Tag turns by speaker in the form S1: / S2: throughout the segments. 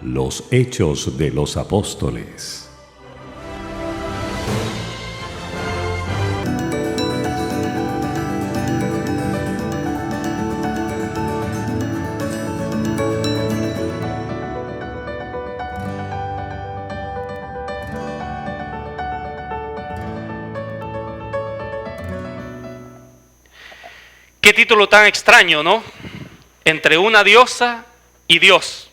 S1: Los Hechos de los Apóstoles.
S2: Qué título tan extraño, ¿no? Entre una diosa y Dios.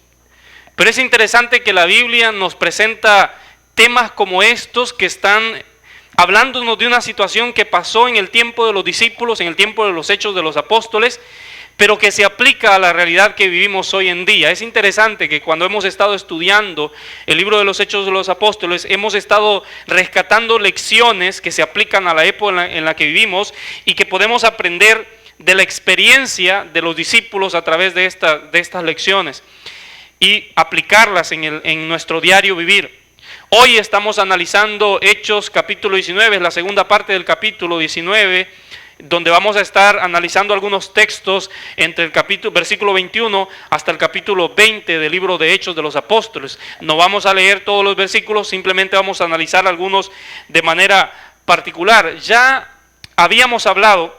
S2: Pero es interesante que la Biblia nos presenta temas como estos que están hablándonos de una situación que pasó en el tiempo de los discípulos, en el tiempo de los Hechos de los Apóstoles, pero que se aplica a la realidad que vivimos hoy en día. Es interesante que cuando hemos estado estudiando el libro de los Hechos de los Apóstoles, hemos estado rescatando lecciones que se aplican a la época en la que vivimos y que podemos aprender de la experiencia de los discípulos a través de estas lecciones y aplicarlas en nuestro diario vivir. Hoy estamos analizando Hechos capítulo 19, es la segunda parte del capítulo 19, donde vamos a estar analizando algunos textos entre el versículo 21 hasta el capítulo 20 del libro de Hechos de los Apóstoles. No vamos a leer todos los versículos, simplemente vamos a analizar algunos de manera particular. Ya habíamos hablado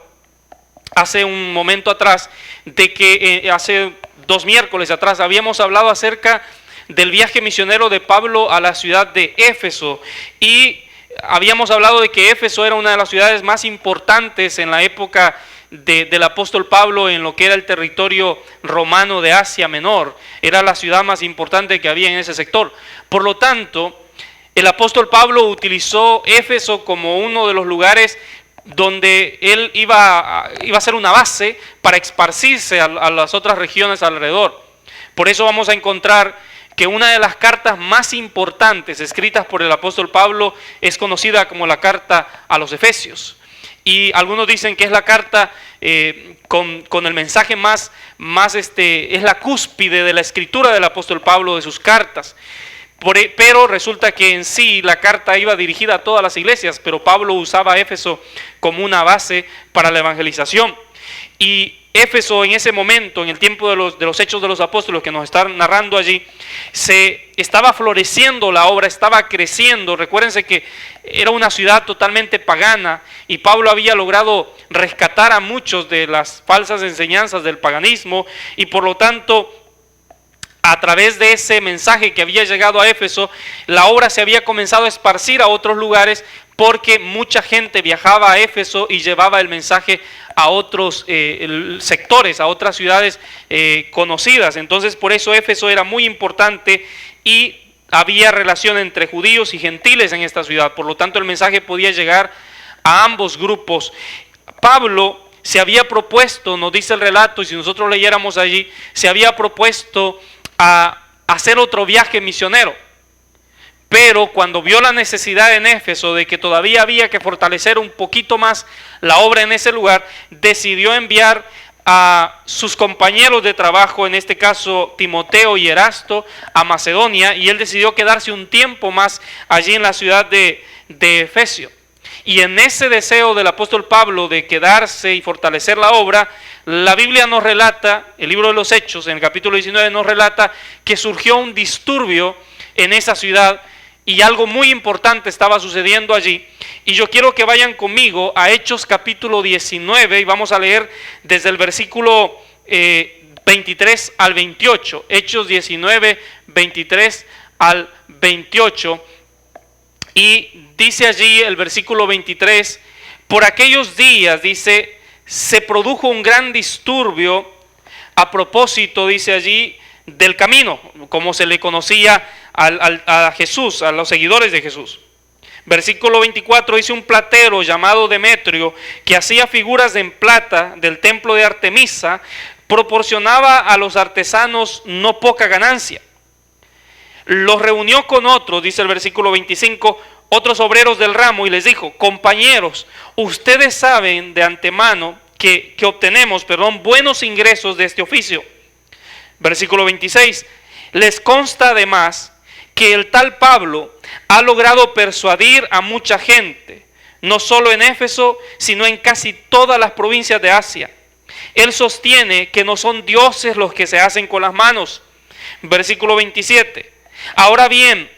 S2: hace un momento atrás de que hace 2 miércoles atrás habíamos hablado acerca del viaje misionero de Pablo a la ciudad de Éfeso, y habíamos hablado de que Éfeso era una de las ciudades más importantes en la época del apóstol Pablo en lo que era el territorio romano de Asia Menor. Era la ciudad más importante que había en ese sector. Por lo tanto, el apóstol Pablo utilizó Éfeso como uno de los lugares donde él iba a ser una base para esparcirse a las otras regiones alrededor. Por eso vamos a encontrar que una de las cartas más importantes escritas por el apóstol Pablo es conocida como la carta a los Efesios. Y algunos dicen que es la carta con el mensaje más es la cúspide de la escritura del apóstol Pablo, de sus cartas. Pero resulta que en sí la carta iba dirigida a todas las iglesias, pero Pablo usaba Éfeso como una base para la evangelización. Y Éfeso en ese momento, en el tiempo de los Hechos de los Apóstoles que nos están narrando allí, se estaba floreciendo la obra, estaba creciendo. Recuérdense que era una ciudad totalmente pagana y Pablo había logrado rescatar a muchos de las falsas enseñanzas del paganismo, y por lo tanto, a través de ese mensaje que había llegado a Éfeso, la obra se había comenzado a esparcir a otros lugares, porque mucha gente viajaba a Éfeso y llevaba el mensaje a otros sectores, a otras ciudades conocidas. Entonces, por eso Éfeso era muy importante y había relación entre judíos y gentiles en esta ciudad. Por lo tanto, el mensaje podía llegar a ambos grupos. Pablo se había propuesto, nos dice el relato, y si nosotros leyéramos allí, se había propuesto a hacer otro viaje misionero, pero cuando vio la necesidad en Éfeso de que todavía había que fortalecer un poquito más la obra en ese lugar, decidió enviar a sus compañeros de trabajo, en este caso Timoteo y Erasto, a Macedonia, y él decidió quedarse un tiempo más allí en la ciudad de Efesio. Y en ese deseo del apóstol Pablo de quedarse y fortalecer la obra, la Biblia nos relata, el libro de los Hechos, en el capítulo 19 nos relata que surgió un disturbio en esa ciudad y algo muy importante estaba sucediendo allí. Y yo quiero que vayan conmigo a Hechos capítulo 19 y vamos a leer desde el versículo 23 al 28. Hechos 19, 23 al 28. Y dice allí el versículo 23, por aquellos días, dice, se produjo un gran disturbio a propósito, dice allí, del camino, como se le conocía a Jesús, a los seguidores de Jesús. Versículo 24, dice, un platero llamado Demetrio, que hacía figuras en plata del templo de Artemisa, proporcionaba a los artesanos no poca ganancia. Los reunió con otros, dice el versículo 25, otros obreros del ramo, y les dijo, compañeros, ustedes saben de antemano que obtenemos, buenos ingresos de este oficio. Versículo 26, les consta además que el tal Pablo ha logrado persuadir a mucha gente, no solo en Éfeso, sino en casi todas las provincias de Asia. Él sostiene que no son dioses los que se hacen con las manos, Versículo 27. Ahora bien,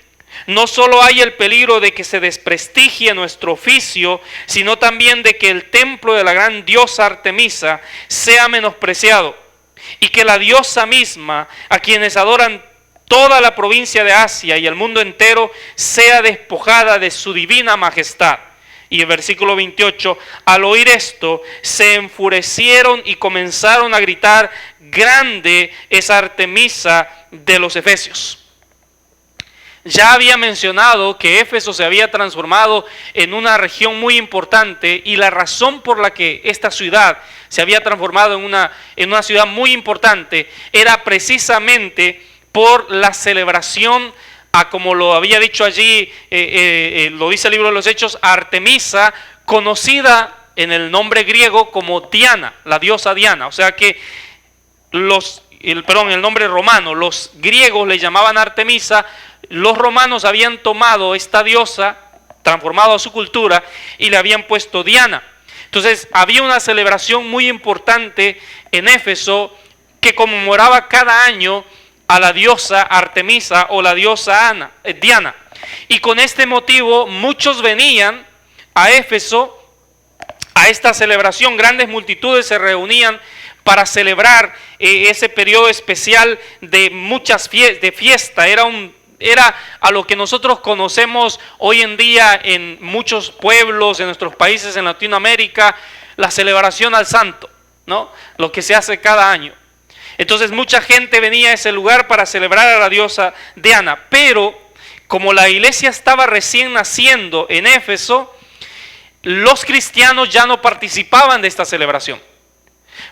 S2: no solo hay el peligro de que se desprestigie nuestro oficio, sino también de que el templo de la gran diosa Artemisa sea menospreciado, y que la diosa misma, a quienes adoran toda la provincia de Asia y el mundo entero, sea despojada de su divina majestad. Y el versículo 28, al oír esto, se enfurecieron y comenzaron a gritar: grande es Artemisa de los Efesios. Ya había mencionado que Éfeso se había transformado en una región muy importante, y la razón por la que esta ciudad se había transformado en una ciudad muy importante era precisamente por la celebración a, como lo había dicho allí, lo dice el libro de los Hechos, a Artemisa, conocida en el nombre griego como Diana, la diosa Diana. O sea que el nombre romano, los griegos le llamaban Artemisa. Los romanos habían tomado esta diosa, transformado a su cultura, y le habían puesto Diana. Entonces había una celebración muy importante en Éfeso que conmemoraba cada año a la diosa Artemisa o la diosa Diana. Y con este motivo muchos venían a Éfeso a esta celebración. Grandes multitudes se reunían para celebrar ese periodo especial de de fiesta. Era a lo que nosotros conocemos hoy en día en muchos pueblos, en nuestros países en Latinoamérica, la celebración al santo, ¿no? Lo que se hace cada año. Entonces mucha gente venía a ese lugar para celebrar a la diosa Diana, pero como la iglesia estaba recién naciendo en Éfeso, los cristianos ya no participaban de esta celebración.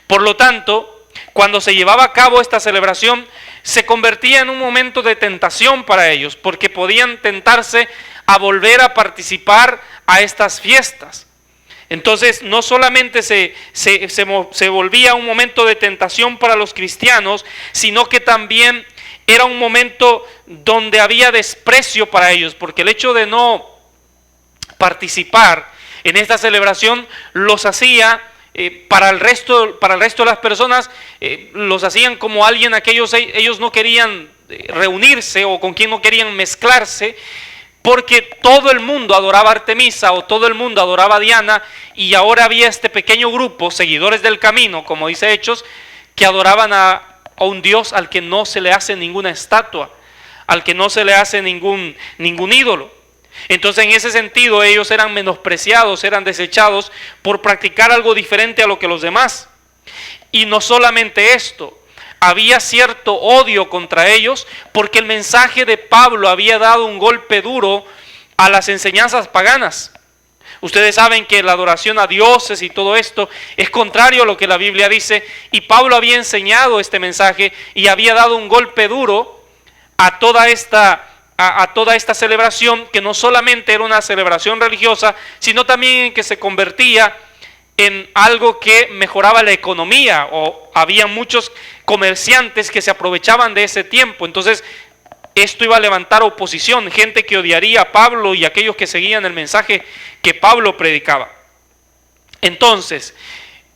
S2: Por lo tanto, cuando se llevaba a cabo esta celebración, se convertía en un momento de tentación para ellos, porque podían tentarse a volver a participar a estas fiestas. Entonces no solamente se volvía un momento de tentación para los cristianos, sino que también era un momento donde había desprecio para ellos, porque el hecho de no participar en esta celebración los hacía para el resto de las personas, los hacían como alguien a que ellos no querían reunirse o con quien no querían mezclarse, porque todo el mundo adoraba a Artemisa o todo el mundo adoraba a Diana, y ahora había este pequeño grupo, seguidores del camino, como dice Hechos, que adoraban a un Dios al que no se le hace ninguna estatua, al que no se le hace ningún ídolo. Entonces en ese sentido ellos eran menospreciados, eran desechados por practicar algo diferente a lo que los demás. Y no solamente esto, había cierto odio contra ellos porque el mensaje de Pablo había dado un golpe duro a las enseñanzas paganas. Ustedes saben que la adoración a dioses y todo esto es contrario a lo que la Biblia dice, y Pablo había enseñado este mensaje y había dado un golpe duro a toda esta celebración, que no solamente era una celebración religiosa, sino también en que se convertía en algo que mejoraba la economía, o había muchos comerciantes que se aprovechaban de ese tiempo. Entonces esto iba a levantar oposición, gente que odiaría a Pablo y aquellos que seguían el mensaje que Pablo predicaba. Entonces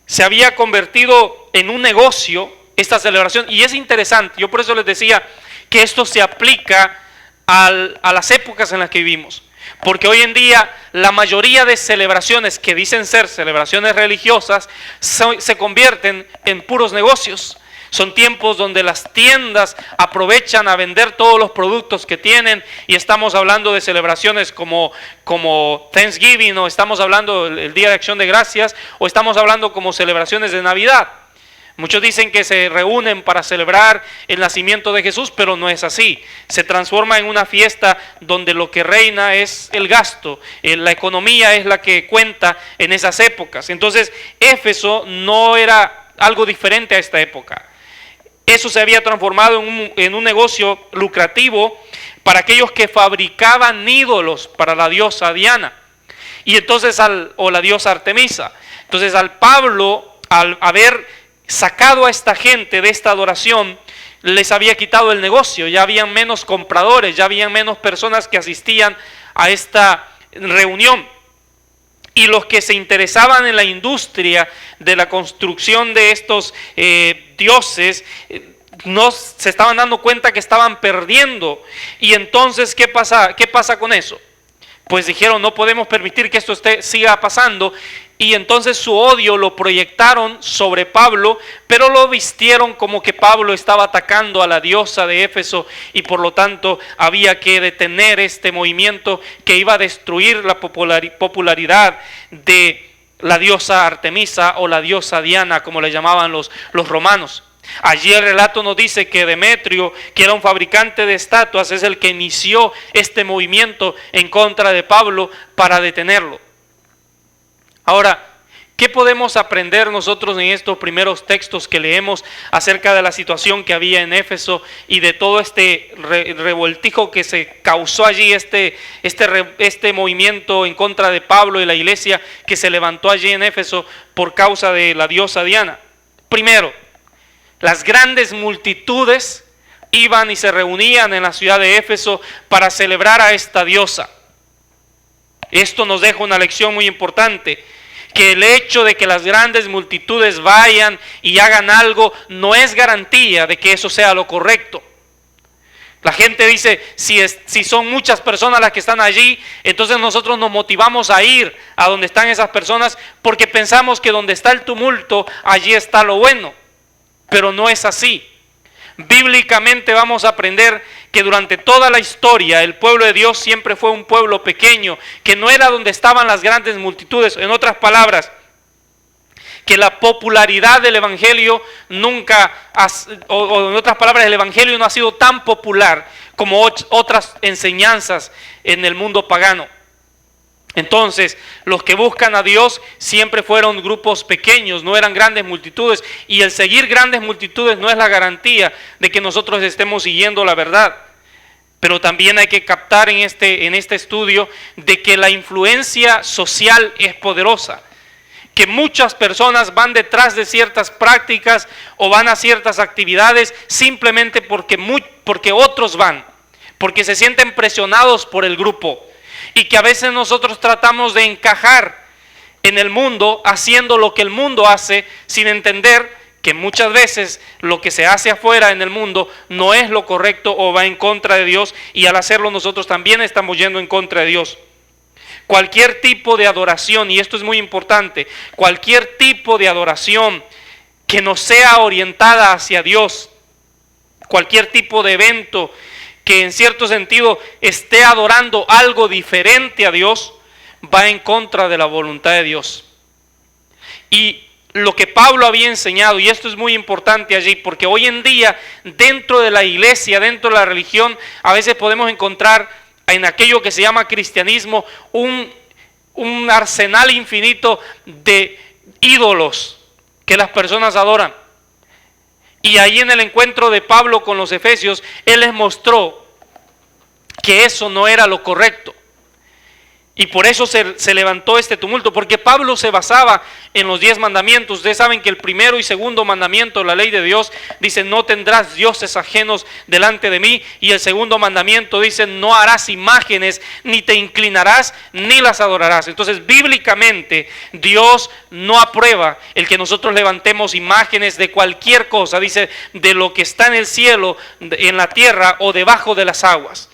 S2: se había convertido en un negocio esta celebración, y es interesante. Yo por eso les decía que esto se aplica a las épocas en las que vivimos, porque hoy en día la mayoría de celebraciones que dicen ser celebraciones religiosas se convierten en puros negocios. Son tiempos donde las tiendas aprovechan a vender todos los productos que tienen, y estamos hablando de celebraciones como Thanksgiving, o estamos hablando el Día de Acción de Gracias, o estamos hablando como celebraciones de Navidad. Muchos dicen que se reúnen para celebrar el nacimiento de Jesús, pero no es así. Se transforma en una fiesta donde lo que reina es el gasto, la economía es la que cuenta en esas épocas. Entonces, Éfeso no era algo diferente a esta época. Eso se había transformado en un negocio lucrativo para aquellos que fabricaban ídolos para la diosa Diana, y entonces o la diosa Artemisa. Entonces al Pablo, al haber sacado a esta gente de esta adoración, les había quitado el negocio. Ya habían menos compradores, ya habían menos personas que asistían a esta reunión, y los que se interesaban en la industria de la construcción de estos dioses no se estaban dando cuenta que estaban perdiendo. Y entonces, ¿qué pasa con eso? Pues dijeron, no podemos permitir que esto siga pasando. Y entonces su odio lo proyectaron sobre Pablo, pero lo vistieron como que Pablo estaba atacando a la diosa de Éfeso y por lo tanto había que detener este movimiento que iba a destruir la popularidad de la diosa Artemisa o la diosa Diana, como le llamaban los romanos. Allí el relato nos dice que Demetrio, que era un fabricante de estatuas, es el que inició este movimiento en contra de Pablo para detenerlo. Ahora, ¿qué podemos aprender nosotros en estos primeros textos que leemos acerca de la situación que había en Éfeso y de todo este revoltijo que se causó allí, este movimiento en contra de Pablo y la iglesia que se levantó allí en Éfeso por causa de la diosa Diana? Primero, las grandes multitudes iban y se reunían en la ciudad de Éfeso para celebrar a esta diosa. Esto nos deja una lección muy importante, que el hecho de que las grandes multitudes vayan y hagan algo no es garantía de que eso sea lo correcto. La gente dice, si son muchas personas las que están allí, entonces nosotros nos motivamos a ir a donde están esas personas porque pensamos que donde está el tumulto, allí está lo bueno. Pero no es así. Bíblicamente vamos a aprender que durante toda la historia el pueblo de Dios siempre fue un pueblo pequeño, que no era donde estaban las grandes multitudes. En otras palabras, que la popularidad del evangelio nunca, o en otras palabras, el evangelio no ha sido tan popular como otras enseñanzas en el mundo pagano. Entonces, los que buscan a Dios siempre fueron grupos pequeños, no eran grandes multitudes. Y el seguir grandes multitudes no es la garantía de que nosotros estemos siguiendo la verdad. Pero también hay que captar en este estudio de que la influencia social es poderosa. Que muchas personas van detrás de ciertas prácticas o van a ciertas actividades simplemente porque otros van, porque se sienten presionados por el grupo. Y que a veces nosotros tratamos de encajar en el mundo haciendo lo que el mundo hace sin entender que muchas veces lo que se hace afuera en el mundo no es lo correcto o va en contra de Dios, y al hacerlo nosotros también estamos yendo en contra de Dios. Cualquier tipo de adoración, y esto es muy importante, cualquier tipo de adoración que no sea orientada hacia Dios, cualquier tipo de evento que en cierto sentido esté adorando algo diferente a Dios, va en contra de la voluntad de Dios. Y lo que Pablo había enseñado, y esto es muy importante allí, porque hoy en día dentro de la iglesia, dentro de la religión, a veces podemos encontrar en aquello que se llama cristianismo un arsenal infinito de ídolos que las personas adoran. Y ahí en el encuentro de Pablo con los efesios, él les mostró que eso no era lo correcto. Y por eso se levantó este tumulto, porque Pablo se basaba en los 10 mandamientos. Ustedes saben que el primero y segundo mandamiento de la ley de Dios dice: no tendrás dioses ajenos delante de mí. Y el segundo mandamiento dice: no harás imágenes, ni te inclinarás, ni las adorarás. Entonces bíblicamente Dios no aprueba el que nosotros levantemos imágenes de cualquier cosa. Dice: de lo que está en el cielo, en la tierra o debajo de las aguas.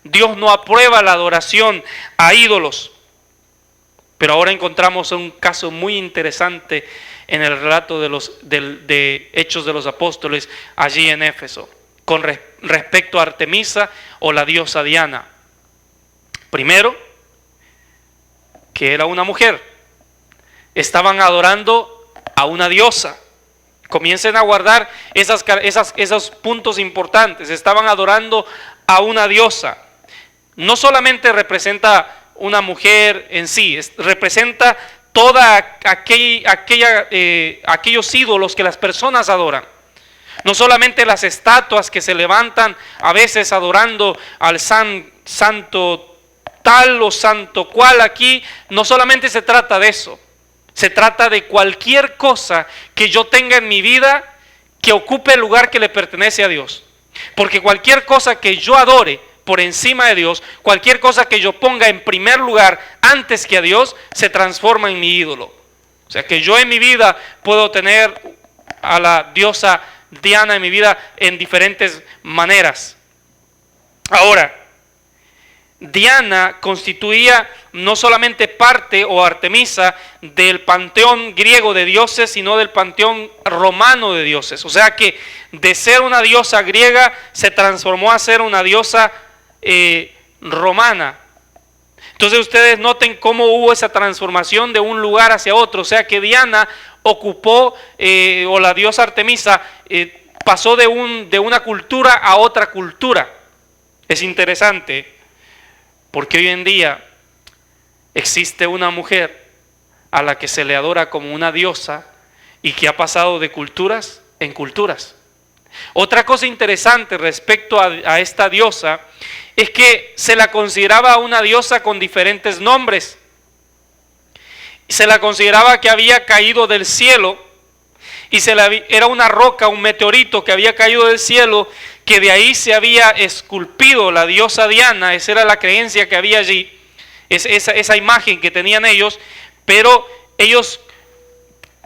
S2: Dios no aprueba la adoración a ídolos. Pero ahora encontramos un caso muy interesante en el relato de Hechos de los Apóstoles allí en Éfeso, con respecto a Artemisa o la diosa Diana. Primero, que era una mujer. Estaban adorando a una diosa. Comiencen a guardar esos puntos importantes. Estaban adorando a una diosa. No solamente representa una mujer en sí, representa toda aquellos ídolos que las personas adoran. No solamente las estatuas que se levantan a veces adorando al santo tal o santo cual. Aquí no solamente se trata de eso, se trata de cualquier cosa que yo tenga en mi vida que ocupe el lugar que le pertenece a Dios. Porque cualquier cosa que yo adore por encima de Dios, cualquier cosa que yo ponga en primer lugar antes que a Dios, se transforma en mi ídolo. O sea que yo en mi vida puedo tener a la diosa Diana en mi vida en diferentes maneras. Ahora, Diana constituía no solamente parte o Artemisa del panteón griego de dioses, sino del panteón romano de dioses. O sea que de ser una diosa griega se transformó a ser una diosa romana. Entonces ustedes noten cómo hubo esa transformación de un lugar hacia otro. O sea que Diana ocupó, o la diosa Artemisa, pasó de una cultura a otra cultura. Es interesante, porque hoy en día existe una mujer a la que se le adora como una diosa y que ha pasado de culturas en culturas. Otra cosa interesante respecto a esta diosa es que se la consideraba una diosa con diferentes nombres. Se la consideraba que había caído del cielo y era una roca, un meteorito que había caído del cielo, que de ahí se había esculpido la diosa Diana. Esa era la creencia que había allí, esa imagen que tenían ellos, pero ellos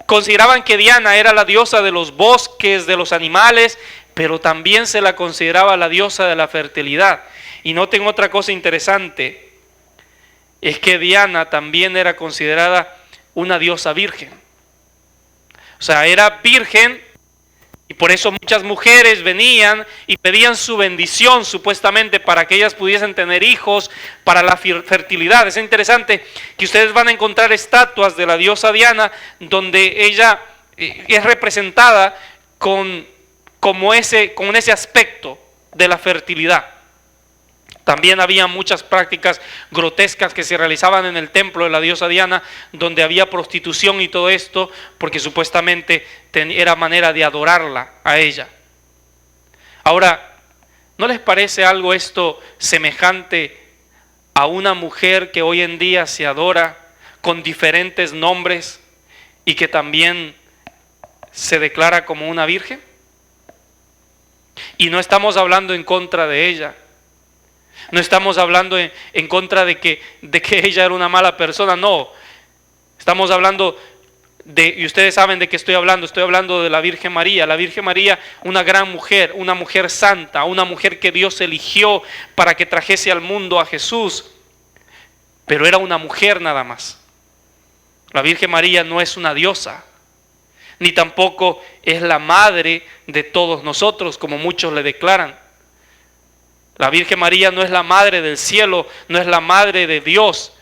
S2: consideraban que Diana era la diosa de los bosques, de los animales, pero también se la consideraba la diosa de la fertilidad. Y noten otra cosa interesante, es que Diana también era considerada una diosa virgen. O sea, era virgen, y por eso muchas mujeres venían y pedían su bendición supuestamente para que ellas pudiesen tener hijos, para la fertilidad. Es interesante que ustedes van a encontrar estatuas de la diosa Diana donde ella es representada con ese aspecto de la fertilidad. También había muchas prácticas grotescas que se realizaban en el templo de la diosa Diana, donde había prostitución y todo esto, porque supuestamente era manera de adorarla a ella. Ahora, ¿no les parece algo esto semejante a una mujer que hoy en día se adora con diferentes nombres y que también se declara como una virgen? Y no estamos hablando en contra de ella. No estamos hablando en contra de que ella era una mala persona, no. Estamos hablando y ustedes saben de qué estoy hablando de la Virgen María. La Virgen María, una gran mujer, una mujer santa, una mujer que Dios eligió para que trajese al mundo a Jesús. Pero era una mujer nada más. La Virgen María no es una diosa, ni tampoco es la madre de todos nosotros, como muchos le declaran. La Virgen María no es la madre del cielo, no es la madre de Dios,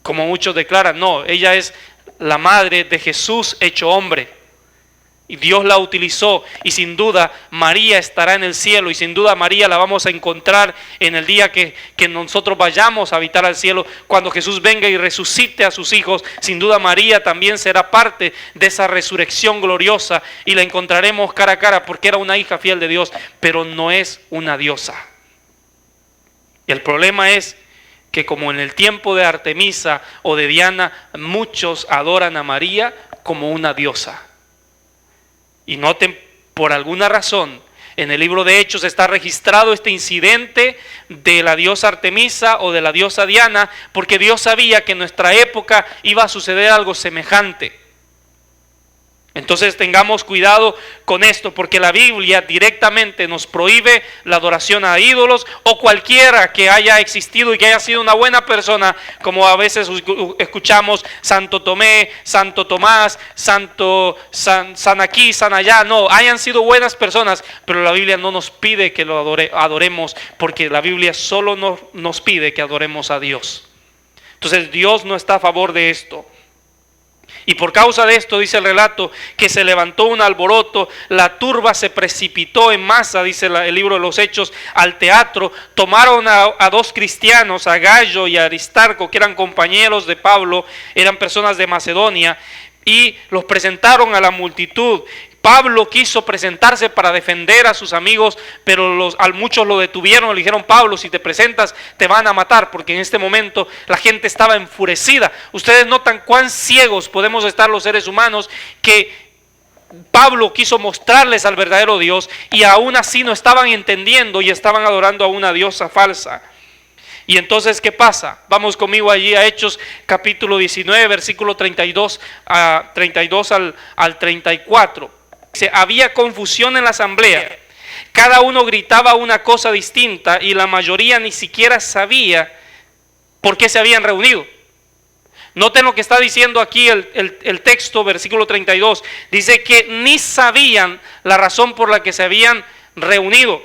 S2: como muchos declaran. No, ella es la madre de Jesús hecho hombre. Y Dios la utilizó, y sin duda María estará en el cielo, y sin duda María la vamos a encontrar en el día que nosotros vayamos a habitar al cielo. Cuando Jesús venga y resucite a sus hijos, sin duda María también será parte de esa resurrección gloriosa, y la encontraremos cara a cara, porque era una hija fiel de Dios, pero no es una diosa. Y el problema es que, como en el tiempo de Artemisa o de Diana, muchos adoran a María como una diosa. Y noten, por alguna razón, en el libro de Hechos está registrado este incidente de la diosa Artemisa o de la diosa Diana, porque Dios sabía que en nuestra época iba a suceder algo semejante. Entonces tengamos cuidado con esto, porque la Biblia directamente nos prohíbe la adoración a ídolos, o cualquiera que haya existido y que haya sido una buena persona, como a veces escuchamos Santo Tomé, Santo Tomás, San aquí, San allá. No, hayan sido buenas personas, pero la Biblia no nos pide que lo adoremos, porque la Biblia solo nos pide que adoremos a Dios. Entonces Dios no está a favor de esto. Y por causa de esto, dice el relato, que se levantó un alboroto, la turba se precipitó en masa, dice el libro de los Hechos, al teatro. Tomaron a dos cristianos, a Gallo y a Aristarco, que eran compañeros de Pablo, eran personas de Macedonia, y los presentaron a la multitud. Pablo quiso presentarse para defender a sus amigos, pero muchos lo detuvieron, le dijeron: Pablo, si te presentas te van a matar, porque en este momento la gente estaba enfurecida. Ustedes notan cuán ciegos podemos estar los seres humanos, que Pablo quiso mostrarles al verdadero Dios y aún así no estaban entendiendo y estaban adorando a una diosa falsa. Y entonces, ¿qué pasa? Vamos conmigo allí a Hechos capítulo 19, versículo 32 al 34. Había confusión en la asamblea. Cada uno gritaba una cosa distinta y la mayoría ni siquiera sabía por qué se habían reunido. Noten lo que está diciendo aquí el texto, versículo 32. Dice que ni sabían la razón por la que se habían reunido.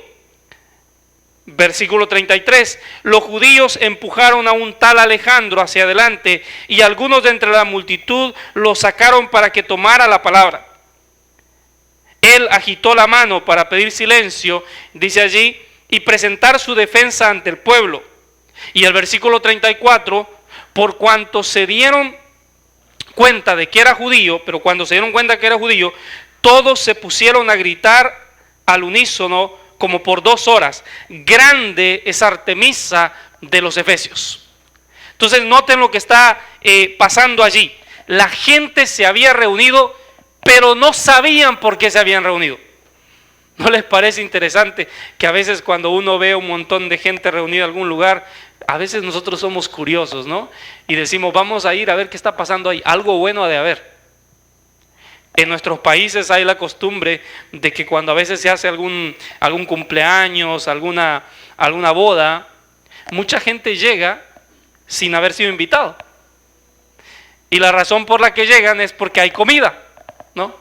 S2: Versículo 33. Los judíos empujaron a un tal Alejandro hacia adelante y algunos de entre la multitud lo sacaron para que tomara la palabra. Él agitó la mano para pedir silencio, dice allí, y presentar su defensa ante el pueblo. Y el versículo 34, por cuanto se dieron cuenta de que era judío, pero cuando se dieron cuenta que era judío, todos se pusieron a gritar al unísono como por 2 horas, grande es Artemisa de los Efesios. Entonces noten lo que está pasando allí. La gente se había reunido, pero no sabían por qué se habían reunido. ¿No les parece interesante que a veces cuando uno ve un montón de gente reunida en algún lugar, a veces nosotros somos curiosos, ¿no? Y decimos, vamos a ir a ver qué está pasando ahí, algo bueno ha de haber. En nuestros países hay la costumbre de que cuando a veces se hace algún cumpleaños, alguna boda, mucha gente llega sin haber sido invitado. Y la razón por la que llegan es porque hay comida, ¿no?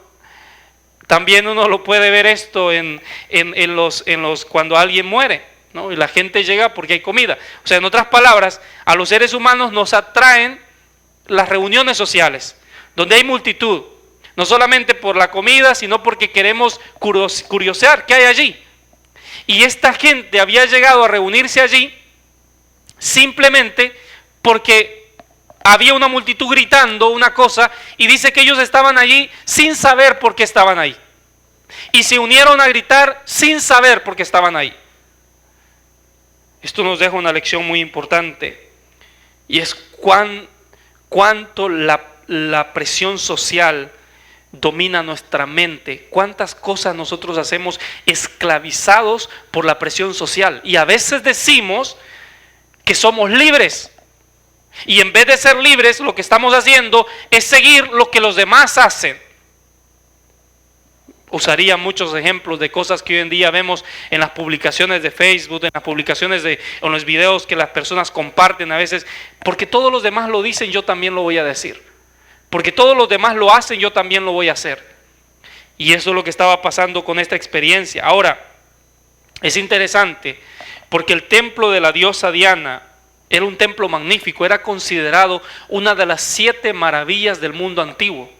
S2: También uno lo puede ver esto en los cuando alguien muere, ¿no? Y la gente llega porque hay comida. O sea, en otras palabras, a los seres humanos nos atraen las reuniones sociales, donde hay multitud, no solamente por la comida, sino porque queremos curiosear qué hay allí. Y esta gente había llegado a reunirse allí simplemente porque había una multitud gritando una cosa, y dice que ellos estaban allí sin saber por qué estaban ahí. Y se unieron a gritar sin saber por qué estaban ahí. Esto nos deja una lección muy importante, y es cuánto la presión social domina nuestra mente. Cuántas cosas nosotros hacemos esclavizados por la presión social. Y a veces decimos que somos libres. Y en vez de ser libres, lo que estamos haciendo es seguir lo que los demás hacen. Usaría muchos ejemplos de cosas que hoy en día vemos en las publicaciones de Facebook, en las publicaciones en los videos que las personas comparten a veces. Porque todos los demás lo dicen, yo también lo voy a decir. Porque todos los demás lo hacen, yo también lo voy a hacer. Y eso es lo que estaba pasando con esta experiencia. Ahora, es interesante porque el templo de la diosa Diana era un templo magnífico, era considerado una de las 7 maravillas del mundo antiguo.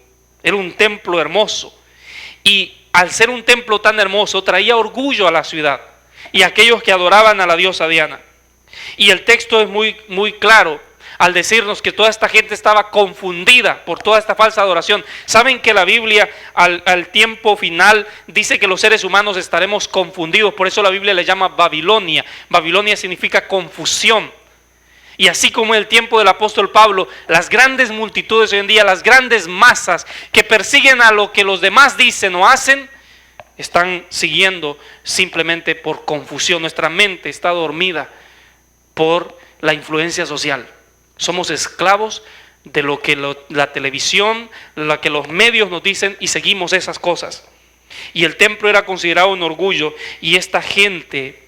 S2: Era un templo hermoso. Y al ser un templo tan hermoso, traía orgullo a la ciudad y a aquellos que adoraban a la diosa Diana. Y el texto es muy claro al decirnos que toda esta gente estaba confundida por toda esta falsa adoración. Saben que la Biblia al tiempo final dice que los seres humanos estaremos confundidos, por eso la Biblia le llama Babilonia. Babilonia significa confusión. Y así como en el tiempo del apóstol Pablo, las grandes multitudes hoy en día, las grandes masas que persiguen a lo que los demás dicen o hacen, están siguiendo simplemente por confusión. Nuestra mente está dormida por la influencia social. Somos esclavos de lo que la televisión, lo que los medios nos dicen, y seguimos esas cosas. Y el templo era considerado un orgullo, y esta gente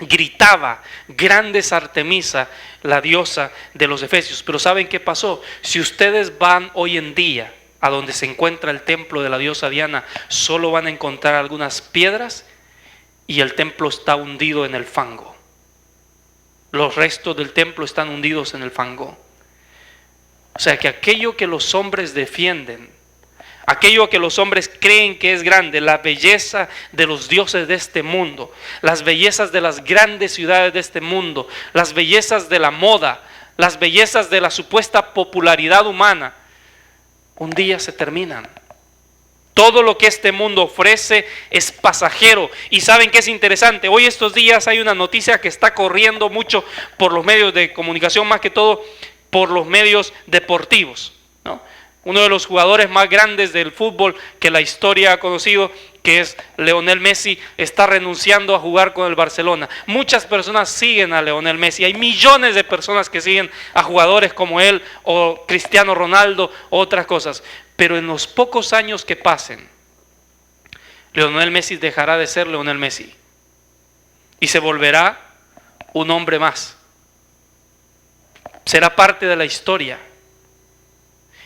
S2: gritaba, grande es Artemisa, la diosa de los Efesios. Pero ¿saben qué pasó? Si ustedes van hoy en día a donde se encuentra el templo de la diosa Diana, solo van a encontrar algunas piedras y el templo está hundido en el fango. Los restos del templo están hundidos en el fango. O sea que aquello que los hombres defienden, aquello que los hombres creen que es grande, la belleza de los dioses de este mundo, las bellezas de las grandes ciudades de este mundo, las bellezas de la moda, las bellezas de la supuesta popularidad humana, un día se terminan. Todo lo que este mundo ofrece es pasajero. Y ¿saben qué es interesante? Hoy estos días hay una noticia que está corriendo mucho por los medios de comunicación, más que todo por los medios deportivos, ¿no? Uno de los jugadores más grandes del fútbol que la historia ha conocido, que es Lionel Messi, está renunciando a jugar con el Barcelona. Muchas personas siguen a Lionel Messi. Hay millones de personas que siguen a jugadores como él o Cristiano Ronaldo o otras cosas. Pero en los pocos años que pasen, Lionel Messi dejará de ser Lionel Messi y se volverá un hombre más. Será parte de la historia.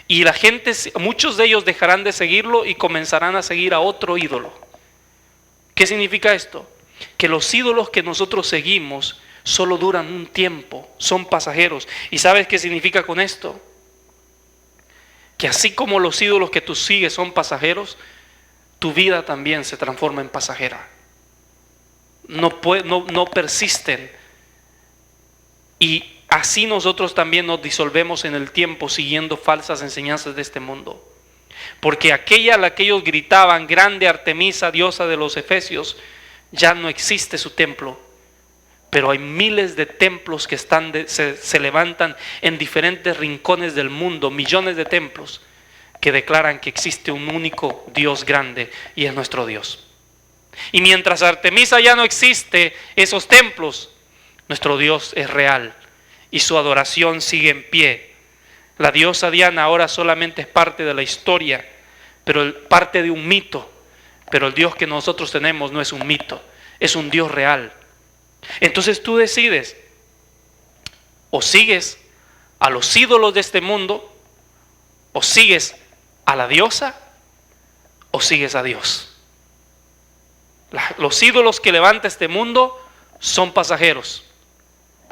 S2: Y la gente, muchos de ellos dejarán de seguirlo y comenzarán a seguir a otro ídolo. ¿Qué significa esto? Que los ídolos que nosotros seguimos solo duran un tiempo, son pasajeros. ¿Y sabes qué significa con esto? Que así como los ídolos que tú sigues son pasajeros, tu vida también se transforma en pasajera. No persisten. Y así nosotros también nos disolvemos en el tiempo siguiendo falsas enseñanzas de este mundo. Porque aquella a la que ellos gritaban, grande Artemisa, diosa de los Efesios, ya no existe su templo. Pero hay miles de templos que se levantan en diferentes rincones del mundo, millones de templos que declaran que existe un único Dios grande y es nuestro Dios. Y mientras Artemisa ya no existe, esos templos, nuestro Dios es real y su adoración sigue en pie. La diosa Diana ahora solamente es parte de la historia, pero parte de un mito. Pero el Dios que nosotros tenemos no es un mito, es un Dios real. Entonces tú decides, o sigues a los ídolos de este mundo, o sigues a la diosa, o sigues a Dios. Los ídolos que levanta este mundo son pasajeros.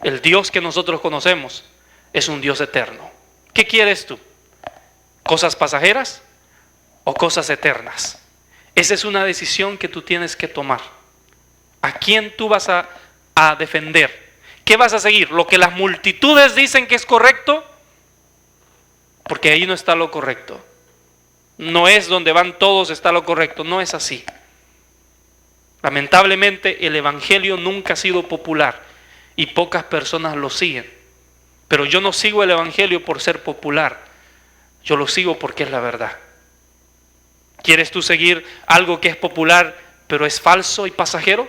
S2: El Dios que nosotros conocemos es un Dios eterno. ¿Qué quieres tú? ¿Cosas pasajeras o cosas eternas? Esa es una decisión que tú tienes que tomar. ¿A quién tú vas a defender? ¿Qué vas a seguir? ¿Lo que las multitudes dicen que es correcto? Porque ahí no está lo correcto. No es donde van todos está lo correcto. No es así. Lamentablemente el evangelio nunca ha sido popular y pocas personas lo siguen. Pero yo no sigo el evangelio por ser popular. Yo lo sigo porque es la verdad. ¿Quieres tú seguir algo que es popular pero es falso y pasajero?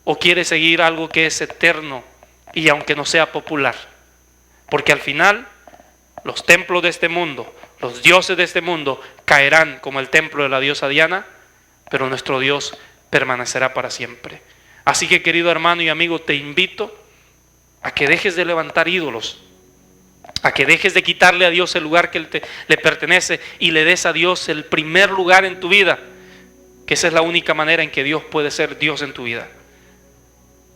S2: ¿O quieres seguir algo que es eterno y aunque no sea popular? Porque al final los templos de este mundo, los dioses de este mundo caerán como el templo de la diosa Diana, pero nuestro Dios permanecerá para siempre. Así que, querido hermano y amigo, te invito a que dejes de levantar ídolos, a que dejes de quitarle a Dios el lugar que le pertenece y le des a Dios el primer lugar en tu vida, que esa es la única manera en que Dios puede ser Dios en tu vida.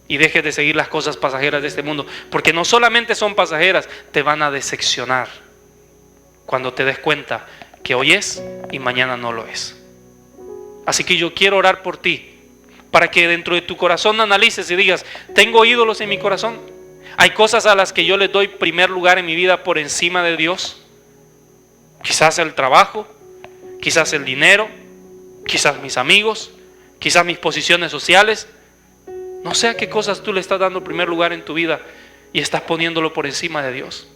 S2: Y dejes de seguir las cosas pasajeras de este mundo, porque no solamente son pasajeras, te van a decepcionar cuando te des cuenta que hoy es y mañana no lo es. Así que yo quiero orar por ti, para que dentro de tu corazón analices y digas, ¿tengo ídolos en mi corazón? ¿Hay cosas a las que yo les doy primer lugar en mi vida por encima de Dios? Quizás el trabajo, quizás el dinero, quizás mis amigos, quizás mis posiciones sociales. No sé a qué cosas tú le estás dando primer lugar en tu vida y estás poniéndolo por encima de Dios.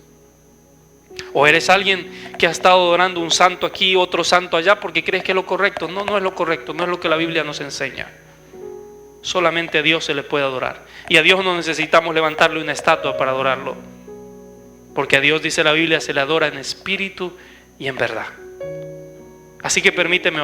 S2: O eres alguien que ha estado adorando un santo aquí, otro santo allá, porque crees que es lo correcto. No, no es lo correcto, no es lo que la Biblia nos enseña. Solamente a Dios se le puede adorar. Y a Dios no necesitamos levantarle una estatua para adorarlo. Porque a Dios, dice la Biblia, se le adora en espíritu y en verdad. Así que permíteme